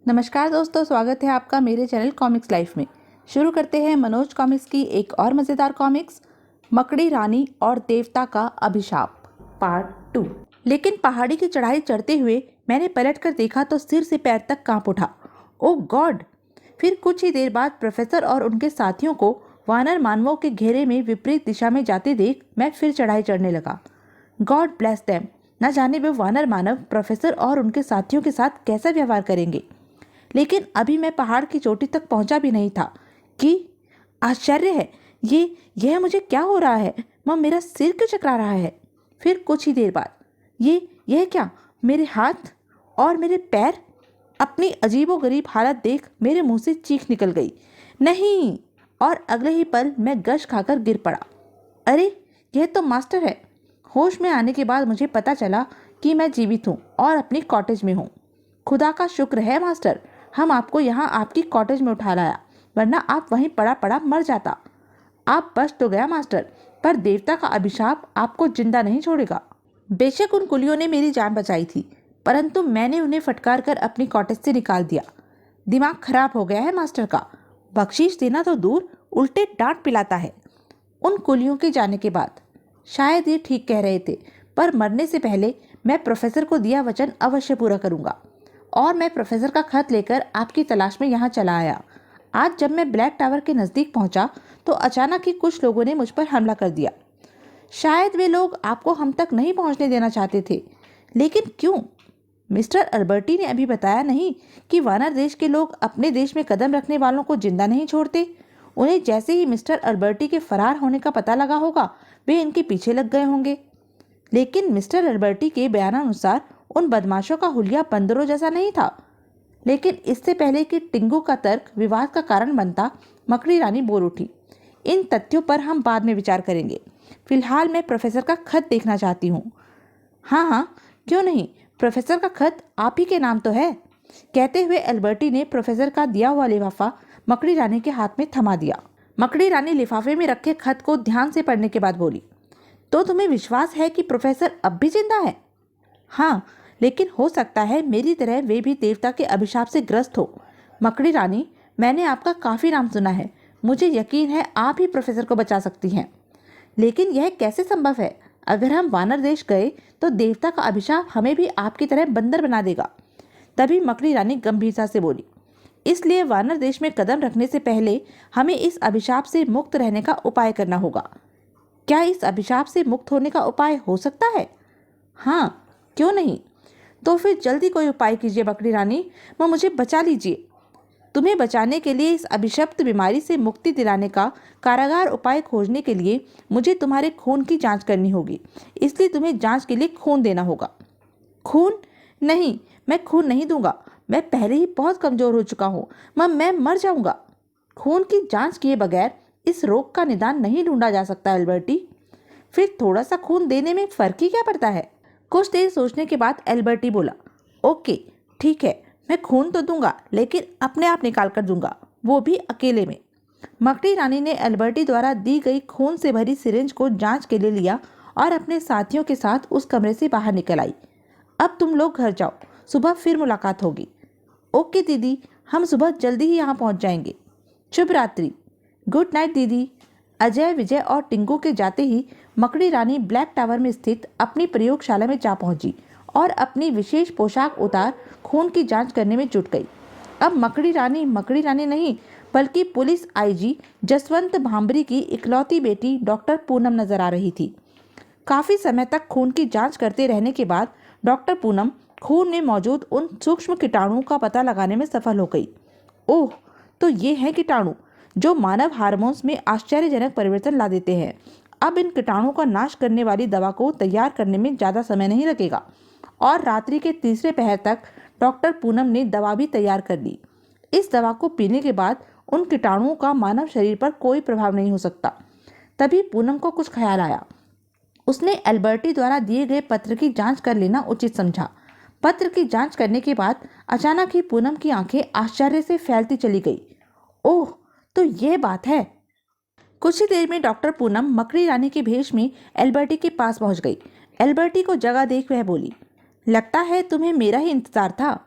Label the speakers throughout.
Speaker 1: नमस्कार दोस्तों, स्वागत है आपका मेरे चैनल कॉमिक्स लाइफ में। शुरू करते हैं मनोज कॉमिक्स की एक और मज़ेदार कॉमिक्स, मकड़ी रानी और देवता का अभिशाप पार्ट 2। लेकिन पहाड़ी की चढ़ाई चढ़ते हुए मैंने पलटकर देखा तो सिर से पैर तक कांप उठा। ओह गॉड! फिर कुछ ही देर बाद प्रोफेसर और उनके साथियों को वानर मानवों के घेरे में विपरीत दिशा में जाते देख मैं फिर चढ़ाई चढ़ने लगा। God bless them! न जाने वे वानर मानव प्रोफेसर और उनके साथियों के साथ कैसा व्यवहार करेंगे। लेकिन अभी मैं पहाड़ की चोटी तक पहुंचा भी नहीं था कि आश्चर्य है, यह मुझे क्या हो रहा है? मेरा सिर क्यों चकरा रहा है? फिर कुछ ही देर बाद यह क्या? मेरे हाथ और मेरे पैर! अपनी अजीबोगरीब हालत देख मेरे मुंह से चीख निकल गई, नहीं! और अगले ही पल मैं गश खाकर गिर पड़ा। अरे, यह तो मास्टर है। होश में आने के बाद मुझे पता चला कि मैं जीवित हूँ और अपनी कॉटेज में हूँ। खुदा का शुक्र है मास्टर, हम आपको यहाँ आपकी कॉटेज में उठा लाया, वरना आप वहीं पड़ा पड़ा मर जाता। आप बच तो गया मास्टर, पर देवता का अभिशाप आपको जिंदा नहीं छोड़ेगा। बेशक उन कुलियों ने मेरी जान बचाई थी, परंतु मैंने उन्हें फटकार कर अपनी कॉटेज से निकाल दिया। दिमाग खराब हो गया है मास्टर का। बख्शीश देना तो दूर, उल्टे डांट पिलाता है। उन कुलियों के जाने के बाद शायद ये ठीक कह रहे थे, पर मरने से पहले मैं प्रोफेसर को दिया वचन अवश्य पूरा करूंगा। और मैं प्रोफेसर का खत लेकर आपकी तलाश में यहाँ चला आया। आज जब मैं ब्लैक टावर के नज़दीक पहुँचा तो अचानक ही कुछ लोगों ने मुझ पर हमला कर दिया। शायद वे लोग आपको हम तक नहीं पहुँचने देना चाहते थे, लेकिन क्यों? मिस्टर अल्बर्टी ने अभी बताया नहीं कि वानर देश के लोग अपने देश में कदम रखने वालों को जिंदा नहीं छोड़ते। उन्हें जैसे ही मिस्टर अल्बर्टी के फरार होने का पता लगा होगा, वे इनके पीछे लग गए होंगे। लेकिन मिस्टर अल्बर्टी के बयानानुसार उन बदमाशों का हुलिया बंदरों जैसा नहीं था। लेकिन इससे पहले कि टिंगू का तर्क विवाद का कारण बनता, मकड़ी रानी बोल उठी, इन तथ्यों पर हम बाद में विचार करेंगे। फिलहाल मैं प्रोफेसर का खत देखना चाहती हूँ। हाँ हाँ, क्यों नहीं, प्रोफेसर का खत आप ही के नाम तो है। कहते हुए अल्बर्टी ने प्रोफेसर का दिया हुआ लिफाफा मकड़ी रानी के हाथ में थमा दिया। मकड़ी रानी लिफाफे में रखे खत को ध्यान से पढ़ने के बाद बोली, तो तुम्हें विश्वास है कि प्रोफेसर अब भी जिंदा है? हाँ, लेकिन हो सकता है मेरी तरह वे भी देवता के अभिशाप से ग्रस्त हो। मकड़ी रानी, मैंने आपका काफ़ी नाम सुना है। मुझे यकीन है आप ही प्रोफेसर को बचा सकती हैं। लेकिन यह कैसे संभव है? अगर हम वानर देश गए तो देवता का अभिशाप हमें भी आपकी तरह बंदर बना देगा। तभी मकड़ी रानी गंभीरता से बोली, इसलिए वानर देश में कदम रखने से पहले हमें इस अभिशाप से मुक्त रहने का उपाय करना होगा। क्या इस अभिशाप से मुक्त होने का उपाय हो सकता है? हाँ, क्यों नहीं? तो फिर जल्दी कोई उपाय कीजिए मकड़ी रानी, मुझे बचा लीजिए। तुम्हें बचाने के लिए इस अभिशप्त बीमारी से मुक्ति दिलाने का कारागार उपाय खोजने के लिए मुझे तुम्हारे खून की जांच करनी होगी, इसलिए तुम्हें जांच के लिए खून देना होगा। खून? नहीं, मैं खून नहीं दूंगा। मैं पहले ही बहुत कमजोर हो चुका हूँ। मैं मर जाऊंगा। खून की जांच किए बगैर इस रोग का निदान नहीं ढूंढा जा सकता एल्बर्टी। फिर थोड़ा सा खून देने में फर्क ही क्या पड़ता है? कुछ देर सोचने के बाद एल्बर्टी बोला, ओके ठीक है, मैं खून तो दूंगा, लेकिन अपने आप निकाल कर दूंगा, वो भी अकेले में। मकड़ी रानी ने एल्बर्टी द्वारा दी गई खून से भरी सिरिंज को जांच के लिए लिया और अपने साथियों के साथ उस कमरे से बाहर निकल आई। अब तुम लोग घर जाओ, सुबह फिर मुलाकात होगी। ओके दीदी, हम सुबह जल्दी ही यहाँ पहुँच जाएंगे। शुभ रात्रि। गुड नाइट दीदी। अजय, विजय और टिंगू के जाते ही मकड़ी रानी ब्लैक टावर में स्थित अपनी प्रयोगशाला में जा पहुंची और अपनी विशेष पोशाक उतार खून की जांच करने में जुट गई। अब मकड़ी रानी नहीं, बल्कि पुलिस आईजी जसवंत भांबरी की इकलौती बेटी डॉक्टर पूनम नजर आ रही थी। काफी समय तक खून की जांच करते रहने के बाद डॉक्टर पूनम खून में मौजूद उन सूक्ष्म कीटाणुओं का पता लगाने में सफल हो गई। ओह, तो ये हैं कीटाणु जो मानव हार्मोन्स में आश्चर्यजनक परिवर्तन ला देते हैं। अब इन कीटाणुओं का नाश करने वाली दवा को तैयार करने में ज़्यादा समय नहीं लगेगा। और रात्रि के तीसरे पहर तक डॉक्टर पूनम ने दवा भी तैयार कर ली। इस दवा को पीने के बाद उन कीटाणुओं का मानव शरीर पर कोई प्रभाव नहीं हो सकता। तभी पूनम को कुछ ख्याल आया। उसने एल्बर्टी द्वारा दिए गए पत्र की जांच कर लेना उचित समझा। पत्र की जांच करने के बाद अचानक ही पूनम की आंखें आश्चर्य से फैलती चली गई। ओह, तो ये बात है। कुछ ही देर में डॉक्टर पूनम मकड़ी रानी के भेष में एल्बर्टी के पास पहुंच गई। एल्बर्टी को जगह देख वह बोली, लगता है तुम्हें मेरा ही इंतजार था।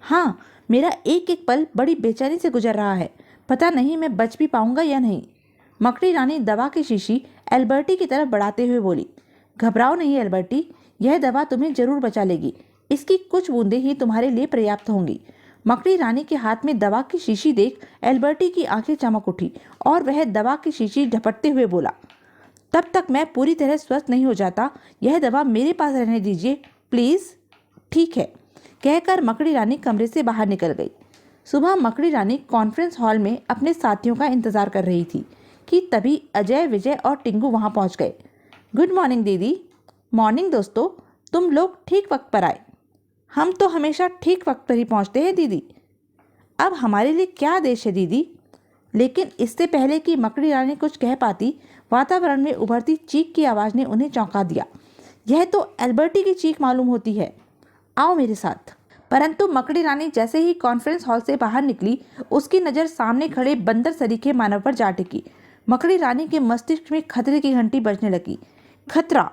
Speaker 1: हाँ, मेरा एक एक पल बड़ी बेचैनी से गुजर रहा है। पता नहीं मैं बच भी पाऊंगा या नहीं। मकड़ी रानी दवा की शीशी एल्बर्टी की तरफ बढ़ाते हुए बोली, घबराओ नहीं एल्बर्टी, यह दवा तुम्हें जरूर बचा लेगी। इसकी कुछ बूंदें ही तुम्हारे लिए पर्याप्त होंगी। मकड़ी रानी के हाथ में दवा की शीशी देख एल्बर्टी की आंखें चमक उठी और वह दवा की शीशी झपटते हुए बोला, तब तक मैं पूरी तरह स्वस्थ नहीं हो जाता। यह दवा मेरे पास रहने दीजिए प्लीज। ठीक है, कहकर मकड़ी रानी कमरे से बाहर निकल गई। सुबह मकड़ी रानी कॉन्फ्रेंस हॉल में अपने साथियों का इंतजार कर रही थी कि तभी अजय, विजय और टिंगू वहां पहुंच गए। गुड मॉर्निंग दीदी। मॉर्निंग दोस्तों, तुम लोग ठीक वक्त पर आए। हम तो हमेशा ठीक वक्त पर ही पहुंचते हैं दीदी। अब हमारे लिए क्या आदेश है दीदी? लेकिन इससे पहले कि मकड़ी रानी कुछ कह पाती, वातावरण में उभरती चीख की आवाज़ ने उन्हें चौंका दिया। यह तो एल्बर्टी की चीख मालूम होती है, आओ मेरे साथ। परंतु मकड़ी रानी जैसे ही कॉन्फ्रेंस हॉल से बाहर निकली, उसकी नज़र सामने खड़े बंदर सरीखे मानव पर जा टिकी। मकड़ी रानी के मस्तिष्क में खतरे की घंटी बजने लगी। खतरा!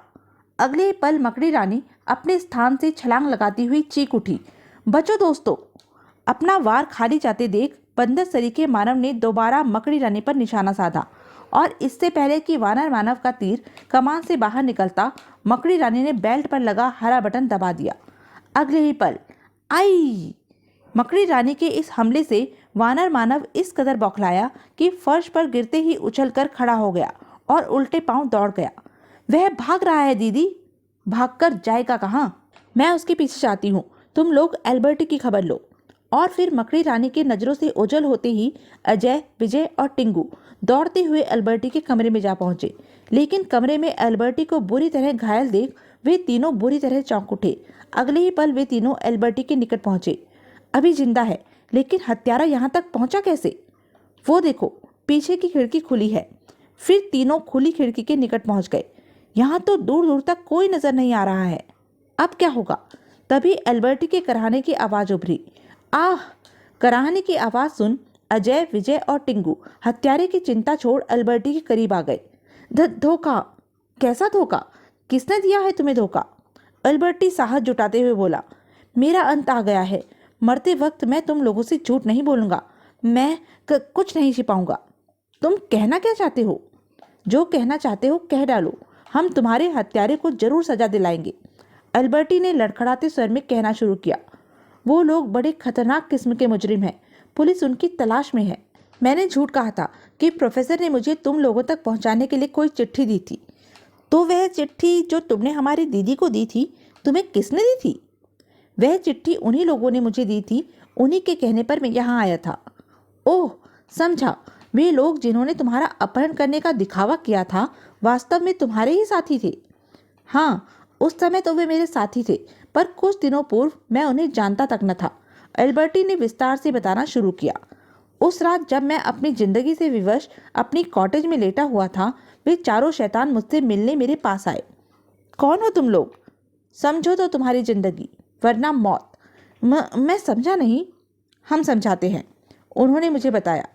Speaker 1: अगले पल मकड़ी रानी अपने स्थान से छलांग लगाती हुई चीख उठी, बचो दोस्तों। अपना वार खाली जाते देख बंदर सरीखे मानव ने दोबारा मकड़ी रानी पर निशाना साधा और इससे पहले कि वानर मानव का तीर कमान से बाहर निकलता, मकड़ी रानी ने बेल्ट पर लगा हरा बटन दबा दिया। अगले ही पल आई! मकड़ी रानी के इस हमले से वानर मानव इस कदर बौखलाया कि फर्श पर गिरते ही उछलकर खड़ा हो गया और उल्टे पांव दौड़ गया। वह भाग रहा है दीदी। भागकर जाएगा कहाँ? मैं उसके पीछे जाती हूँ, तुम लोग एल्बर्टी की खबर लो। और फिर मकड़ी रानी की नज़रों से ओझल होते ही अजय, विजय और टिंगू दौड़ते हुए एल्बर्टी के कमरे में जा पहुंचे। लेकिन कमरे में एल्बर्टी को बुरी तरह घायल देख वे तीनों बुरी तरह चौंक उठे। अगले ही पल वे तीनों एल्बर्टी के निकट पहुंचे। अभी जिंदा है, लेकिन हत्यारा यहाँ तक पहुंचा कैसे? वो देखो, पीछे की खिड़की खुली है। फिर तीनों खुली खिड़की के निकट पहुंच गए। यहाँ तो दूर दूर तक कोई नजर नहीं आ रहा है। अब क्या होगा? तभी एल्बर्टी के कराहने की आवाज उभरी। आह! कराहने की आवाज सुन अजय, विजय और टिंगू हत्यारे की चिंता छोड़ एल्बर्टी के करीब आ गए। धोखा! कैसा धोखा? किसने दिया है तुम्हें धोखा? एल्बर्टी साहस जुटाते हुए बोला, मेरा अंत आ गया है। मरते वक्त मैं तुम लोगों से झूठ नहीं बोलूंगा। मैं कुछ नहीं छिपाऊंगा। तुम कहना क्या चाहते हो? जो कहना चाहते हो कह डालो, हम तुम्हारे हत्यारे को जरूर सजा दिलाएंगे। एल्बर्टी ने लड़खड़ाते स्वर में कहना शुरू किया। वो लोग बड़े खतरनाक किस्म के मुजरिम हैं। पुलिस उनकी तलाश में है। मैंने झूठ कहा था कि प्रोफेसर ने मुझे तुम लोगों तक पहुंचाने के लिए कोई चिट्ठी दी थी। तो वह चिट्ठी जो तुमने हमारी दीदी को दी थी, तुम्हें किसने दी थी? वह चिट्ठी उन्हीं लोगों ने मुझे दी थी। उन्हीं के कहने पर मैं यहाँ आया था। ओह, समझा। वे लोग जिन्होंने तुम्हारा अपहरण करने का दिखावा किया था वास्तव में तुम्हारे ही साथी थे। हाँ, उस समय तो वे मेरे साथी थे, पर कुछ दिनों पूर्व मैं उन्हें जानता तक न था। एल्बर्टी ने विस्तार से बताना शुरू किया। उस रात जब मैं अपनी जिंदगी से विवश अपनी कॉटेज में लेटा हुआ था, वे चारों शैतान मुझसे मिलने मेरे पास आए। कौन हो तुम लोग? समझो तो तुम्हारी जिंदगी, वरना मौत। मैं समझा नहीं। हम समझाते हैं। उन्होंने मुझे बताया,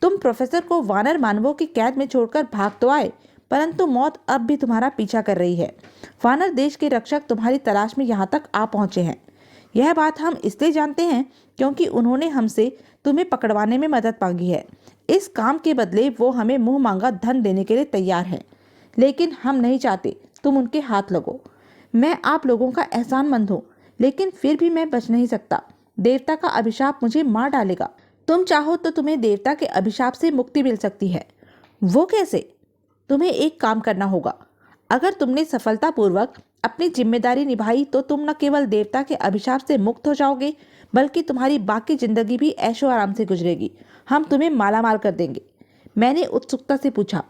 Speaker 1: तुम प्रोफेसर को वानर मानवों की कैद में छोड़कर भाग तो आए, परंतु मौत अब भी तुम्हारा पीछा कर रही है। वानर देश के रक्षक तुम्हारी तलाश में यहाँ तक आ पहुँचे हैं। यह बात हम इसलिए जानते हैं क्योंकि उन्होंने हमसे तुम्हें पकड़वाने में मदद मांगी है। इस काम के बदले वो हमें मुंह मांगा धन देने के लिए तैयार हैं, लेकिन हम नहीं चाहते तुम उनके हाथ लगो। मैं आप लोगों का एहसानमंद हूँ, लेकिन फिर भी मैं बच नहीं सकता। देवता का अभिशाप मुझे मार डालेगा। तुम चाहो तो तुम्हें देवता के अभिशाप से मुक्ति मिल सकती है। वो कैसे? तुम्हें एक काम करना होगा। अगर तुमने सफलतापूर्वक अपनी जिम्मेदारी निभाई तो तुम न केवल देवता के अभिशाप से मुक्त हो जाओगे, बल्कि तुम्हारी बाकी जिंदगी भी ऐशो आराम से गुजरेगी। हम तुम्हें मालामाल कर देंगे। मैंने उत्सुकता से पूछा,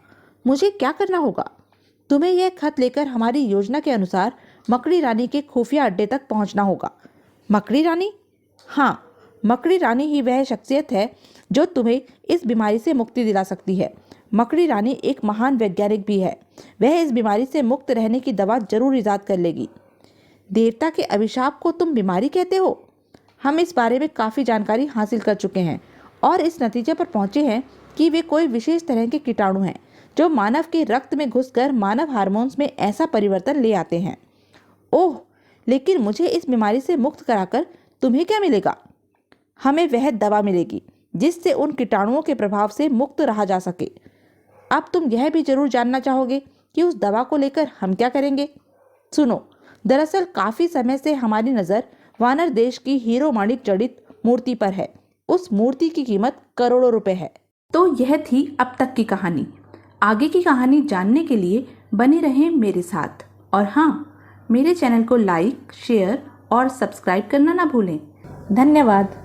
Speaker 1: मुझे क्या करना होगा? तुम्हें यह खत लेकर हमारी योजना के अनुसार मकड़ी रानी के खुफिया अड्डे तक पहुंचना होगा। मकड़ी रानी? हाँ, मकड़ी रानी ही वह शख्सियत है जो तुम्हें इस बीमारी से मुक्ति दिला सकती है। मकड़ी रानी एक महान वैज्ञानिक भी है। वह इस बीमारी से मुक्त रहने की दवा जरूर इजाद कर लेगी। देवता के अभिशाप को तुम बीमारी कहते हो? हम इस बारे में काफ़ी जानकारी हासिल कर चुके हैं और इस नतीजे पर पहुंचे हैं कि वे कोई विशेष तरह के कीटाणु हैं जो मानव के रक्त में घुसकर मानव हार्मोन्स में ऐसा परिवर्तन ले आते हैं। ओह, लेकिन मुझे इस बीमारी से मुक्त कराकर तुम्हें क्या मिलेगा? हमें वह दवा मिलेगी जिससे उन कीटाणुओं के प्रभाव से मुक्त रहा जा सके। अब तुम यह भी जरूर जानना चाहोगे कि उस दवा को लेकर हम क्या करेंगे। सुनो, दरअसल काफी समय से हमारी नजर वानर देश की हीरो माणिक जड़ित मूर्ति पर है। उस मूर्ति की कीमत करोड़ों रुपए है। तो यह थी अब तक की कहानी। आगे की कहानी जानने के लिए बने रहें मेरे साथ। और हाँ, मेरे चैनल को लाइक, शेयर और सब्सक्राइब करना ना भूलें। धन्यवाद।